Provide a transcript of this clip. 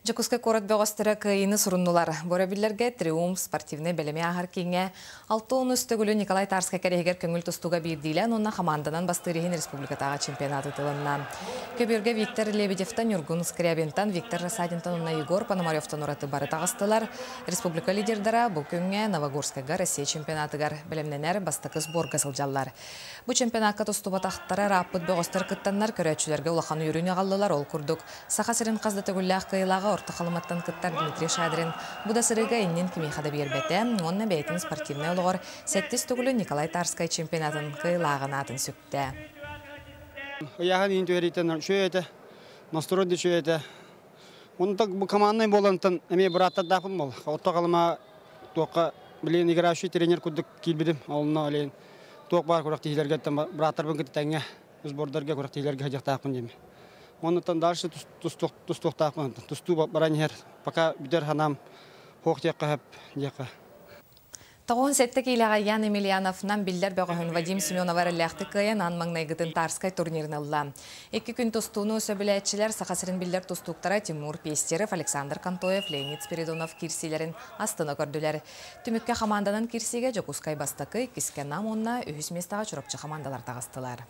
Жакускай корот бөгөстөрө кыйыны суруннулар. Борабиллерге триумф спортивный белеме ахар кеңе 6 өстөгүлү Николай Тарска керегер көңүл тустуга бирдилен, онна команданан бастырыхин республикатага чемпионаты тылыннан. Көбөргө Виктор Лебедевтан, Юргун Скрябинтан, Виктор Расадинтан, онна Егор Пономаревтан ураты бары тагыстылар. Республика лидердара бу көңе Новогорскага Россия чемпионатыгар белемненер бастакы сборга сылжаллар. Бу чемпионатка тустубатактара раппыт бөгөстөр кыттаннар көрөчүлөргө улахан үйрүнө калдылар ол курдук. Сахасырын казды төгүллах кыйлага орта халыматтан кыттар Дмитрий Шадрин. Буда сырыга иннен кимихада бербете, онна бейтин спортивный олығыр сәттес түгілі Николай Тарскай чемпионатын кыйлағын атын сүкті. Яған интуэритен шөйеті, настроенді шөйеті. Онтак бұл командный болантын әме бір аттадақпын бол. Орта қалыма тоққа білейін играющий тренер күдік келбедім. Олына олейін тоқ бар көріқ тейілерге бір аттарбын кіттәңе сбордарга көріқ тейілерге хадияқтақпын деме. Онытан дальше тустуқтақпын. Тусту баранер, пока бидер ханам хоқтеққа хөп деққа. Тағуын сәтті кейліға Ян Емельяновнан білдер бәғығын Вадим Семеновар әліқті күйен анмаңнайгытын Тарскай турнирін алла. 2 күн тустуыны өсі біләтшілер сақасырын білдер тустуқтара Тимур Пестеров, Александр Кантоев, Леонид Спиридонов кирсилерін астына көрділер. Түмікке команданын кирсиге Жакускай бастақы кіскен нам онна үйіс местаға чұрапчы командалар тағыстылар.